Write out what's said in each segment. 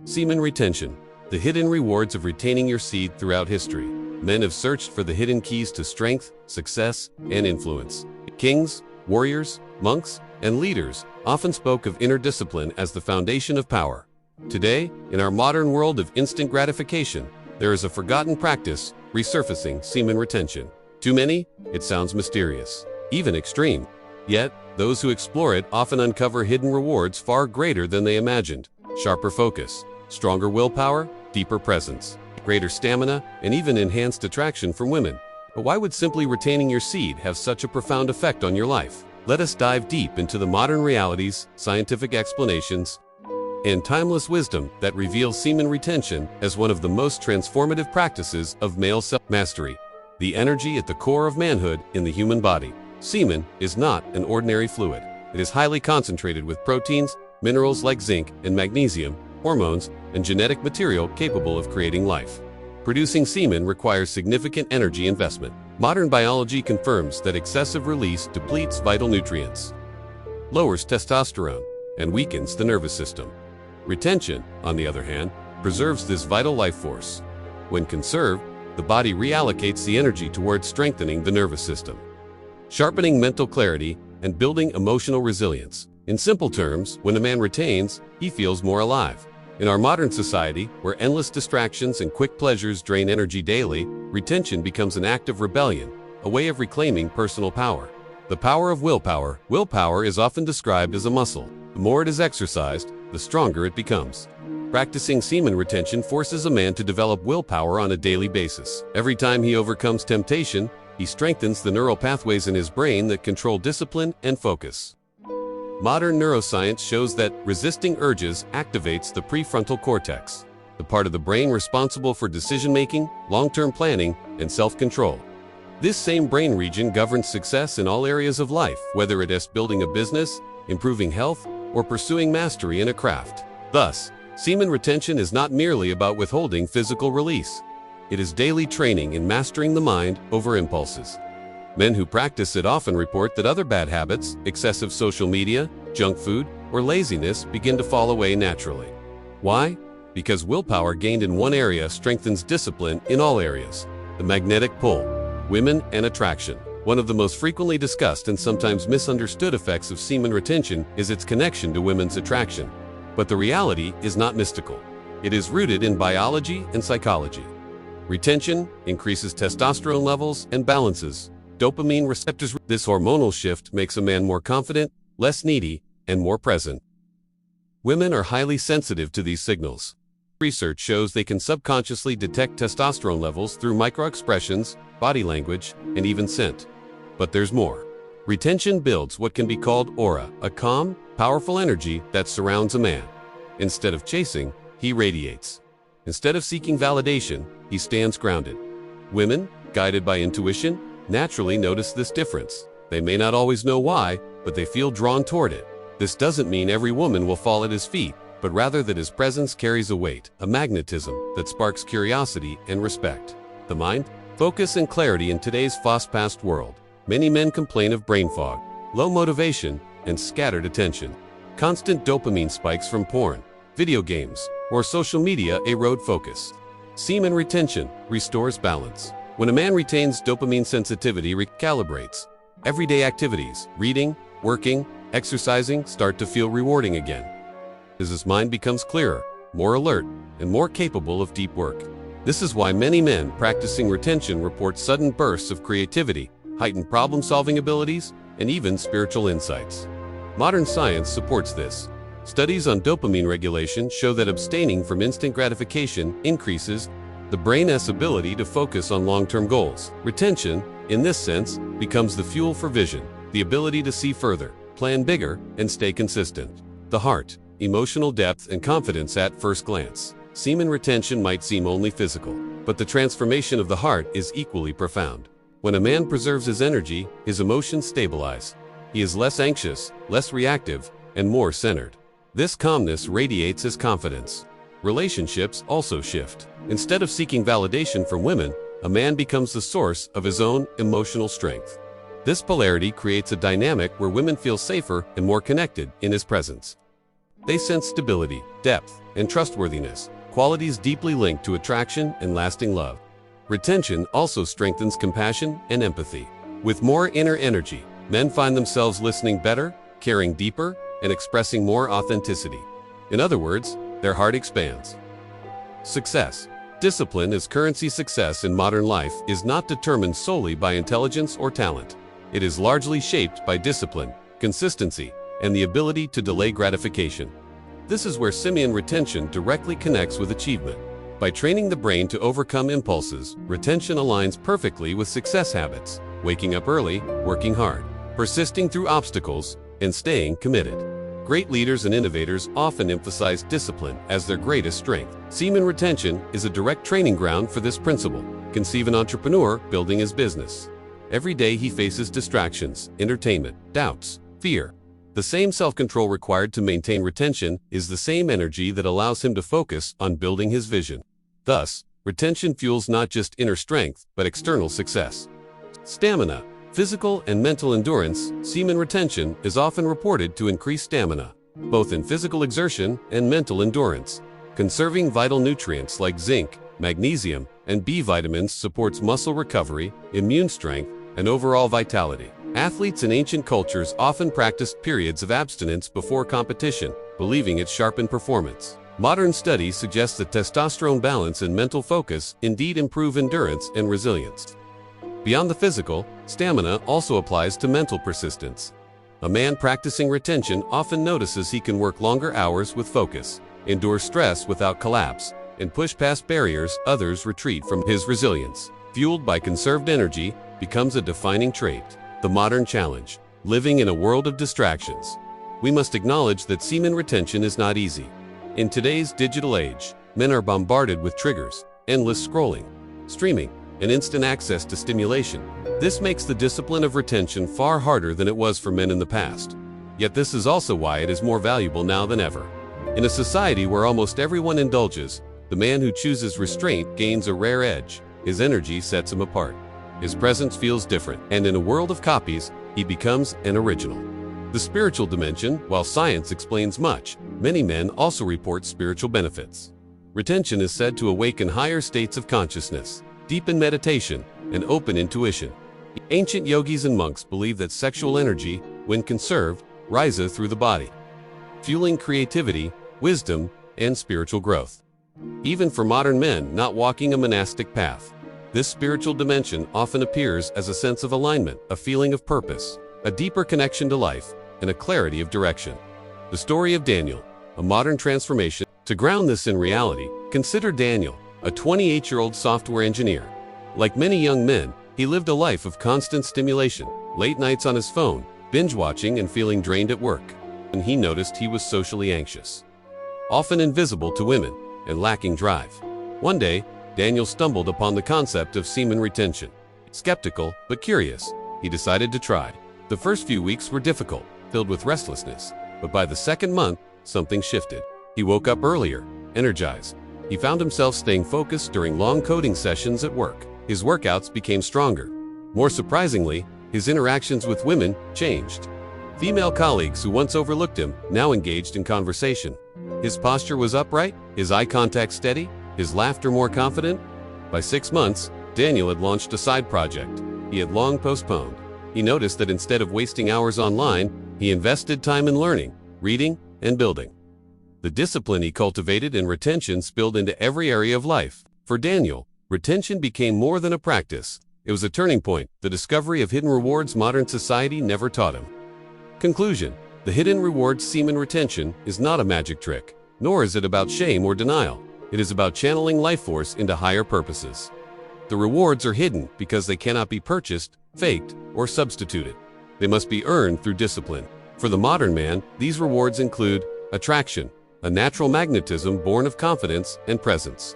Semen retention. The hidden rewards of retaining your seed throughout history. Men have searched for the hidden keys to strength, success, and influence. Kings, warriors, monks, and leaders often spoke of inner discipline as the foundation of power. Today, in our modern world of instant gratification, there is a forgotten practice resurfacing semen retention. To many, it sounds mysterious, even extreme. Yet, those who explore it often uncover hidden rewards far greater than they imagined. Sharper focus, stronger willpower, deeper presence, greater stamina, and even enhanced attraction from women. But why would simply retaining your seed have such a profound effect on your life? Let us dive deep into the modern realities, scientific explanations, and timeless wisdom that reveals semen retention as one of the most transformative practices of male self-mastery. The energy at the core of manhood in the human body. Semen is not an ordinary fluid. It is highly concentrated with proteins, minerals like zinc and magnesium, hormones, and genetic material capable of creating life. Producing semen requires significant energy investment. Modern biology confirms that excessive release depletes vital nutrients, lowers testosterone, and weakens the nervous system. Retention, on the other hand, preserves this vital life force. When conserved, the body reallocates the energy towards strengthening the nervous system, sharpening mental clarity, and building emotional resilience. In simple terms, when a man retains, he feels more alive. In our modern society, where endless distractions and quick pleasures drain energy daily, retention becomes an act of rebellion, a way of reclaiming personal power. The power of willpower. Willpower is often described as a muscle. The more it is exercised, the stronger it becomes. Practicing semen retention forces a man to develop willpower on a daily basis. Every time he overcomes temptation, he strengthens the neural pathways in his brain that control discipline and focus. Modern neuroscience shows that resisting urges activates the prefrontal cortex, the part of the brain responsible for decision-making, long-term planning, and self-control. This same brain region governs success in all areas of life, whether it is building a business, improving health, or pursuing mastery in a craft. Thus, semen retention is not merely about withholding physical release. It is daily training in mastering the mind over impulses. Men who practice it often report that other bad habits, excessive social media, junk food, or laziness begin to fall away naturally. Why? Because willpower gained in one area strengthens discipline in all areas. The magnetic pull. Women and attraction. One of the most frequently discussed and sometimes misunderstood effects of semen retention is its connection to women's attraction. But the reality is not mystical. It is rooted in biology and psychology. Retention increases testosterone levels and balances dopamine receptors. This hormonal shift makes a man more confident, less needy, and more present. Women are highly sensitive to these signals. Research shows they can subconsciously detect testosterone levels through microexpressions, body language, and even scent. But there's more. Retention builds what can be called aura, a calm, powerful energy that surrounds a man. Instead of chasing, he radiates. Instead of seeking validation, he stands grounded. Women, guided by intuition, naturally notice this difference. They may not always know why, but they feel drawn toward it. This doesn't mean every woman will fall at his feet, but rather that his presence carries a weight, a magnetism that sparks curiosity and respect. The mind, focus, and clarity in today's fast-paced world. Many men complain of brain fog, low motivation, and scattered attention. Constant dopamine spikes from porn, video games, or social media erode focus. Semen retention restores balance. When a man retains dopamine sensitivity, recalibrates. Everyday activities, reading, working, exercising, start to feel rewarding again. As his mind becomes clearer, more alert, and more capable of deep work. This is why many men practicing retention report sudden bursts of creativity, heightened problem-solving abilities, and even spiritual insights. Modern science supports this. Studies on dopamine regulation show that abstaining from instant gratification increases the brain's ability to focus on long-term goals. Retention, in this sense, becomes the fuel for vision, the ability to see further, plan bigger, and stay consistent. The heart, emotional depth and confidence at first glance. Semen retention might seem only physical, but the transformation of the heart is equally profound. When a man preserves his energy, his emotions stabilize. He is less anxious, less reactive, and more centered. This calmness radiates his confidence. Relationships also shift. Instead of seeking validation from women, a man becomes the source of his own emotional strength. This polarity creates a dynamic where women feel safer and more connected in his presence. They sense stability, depth, and trustworthiness, qualities deeply linked to attraction and lasting love. Retention also strengthens compassion and empathy. With more inner energy, men find themselves listening better, caring deeper, and expressing more authenticity. In other words, their heart expands. Success. Discipline as currency. Success in modern life is not determined solely by intelligence or talent. It is largely shaped by discipline, consistency, and the ability to delay gratification. This is where Semen Retention directly connects with achievement. By training the brain to overcome impulses, retention aligns perfectly with success habits: waking up early, working hard, persisting through obstacles, and staying committed. Great leaders and innovators often emphasize discipline as their greatest strength. Semen Retention is a direct training ground for this principle. Conceive an entrepreneur building his business. Every day he faces distractions, entertainment, doubts, fear. The same self-control required to maintain retention is the same energy that allows him to focus on building his vision. Thus, retention fuels not just inner strength, but external success. Stamina. Physical and mental endurance. Semen retention is often reported to increase stamina, both in physical exertion and mental endurance. Conserving vital nutrients like zinc, magnesium, and B vitamins supports muscle recovery, immune strength, and overall vitality. Athletes in ancient cultures often practiced periods of abstinence before competition, believing it sharpened performance. Modern studies suggest that testosterone balance and mental focus indeed improve endurance and resilience. Beyond the physical, stamina also applies to mental persistence. A man practicing retention often notices he can work longer hours with focus, endure stress without collapse, and push past barriers others retreat from. His resilience, fueled by conserved energy, becomes a defining trait. The modern challenge: living in a world of distractions. We must acknowledge that semen retention is not easy. In today's digital age, men are bombarded with triggers, endless scrolling, streaming, and instant access to stimulation. This makes the discipline of retention far harder than it was for men in the past. Yet this is also why it is more valuable now than ever. In a society where almost everyone indulges, the man who chooses restraint gains a rare edge. His energy sets him apart. His presence feels different, and in a world of copies, he becomes an original. The spiritual dimension. While science explains much, many men also report spiritual benefits. Retention is said to awaken higher states of consciousness, deepen meditation, and open intuition. Ancient yogis and monks believe that sexual energy, when conserved, rises through the body, fueling creativity, wisdom, and spiritual growth. Even for modern men not walking a monastic path, this spiritual dimension often appears as a sense of alignment, a feeling of purpose, a deeper connection to life, and a clarity of direction. The story of Daniel, a modern transformation. To ground this in reality, consider Daniel, a 28-year-old software engineer. Like many young men, he lived a life of constant stimulation, late nights on his phone, binge-watching and feeling drained at work. And he noticed he was socially anxious, often invisible to women, and lacking drive. One day, Daniel stumbled upon the concept of semen retention. Skeptical, but curious, he decided to try. The first few weeks were difficult, filled with restlessness, but by the second month, something shifted. He woke up earlier, energized. He found himself staying focused during long coding sessions at work. His workouts became stronger. More surprisingly, his interactions with women changed. Female colleagues who once overlooked him now engaged in conversation. His posture was upright, his eye contact steady, his laughter more confident. By 6 months, Daniel had launched a side project he had long postponed. He noticed that instead of wasting hours online, he invested time in learning, reading, and building. The discipline he cultivated in retention spilled into every area of life. For Daniel, retention became more than a practice. It was a turning point, the discovery of hidden rewards modern society never taught him. Conclusion: the hidden rewards semen retention is not a magic trick, nor is it about shame or denial. It is about channeling life force into higher purposes. The rewards are hidden because they cannot be purchased, faked, or substituted. They must be earned through discipline. For the modern man, these rewards include attraction, a natural magnetism born of confidence and presence;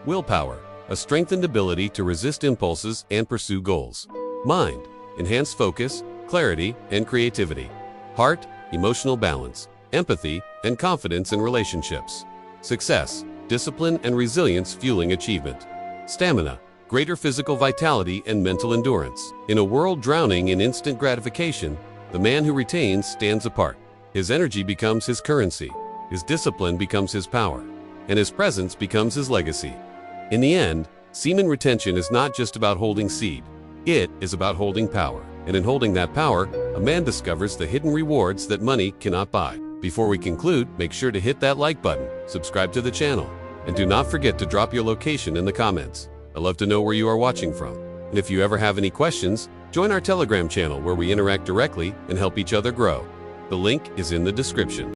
willpower, a strengthened ability to resist impulses and pursue goals; mind, enhanced focus, clarity, and creativity; heart, emotional balance, empathy, and confidence in relationships; success, discipline and resilience fueling achievement; stamina, greater physical vitality and mental endurance. In a world drowning in instant gratification, the man who retains stands apart. His energy becomes his currency. his discipline becomes his power, and his presence becomes his legacy. In the end, semen retention is not just about holding seed. It is about holding power. And in holding that power, a man discovers the hidden rewards that money cannot buy. Before we conclude, make sure to hit that like button, subscribe to the channel, and do not forget to drop your location in the comments. I'd love to know where you are watching from. And if you ever have any questions, join our Telegram channel where we interact directly and help each other grow. The link is in the description.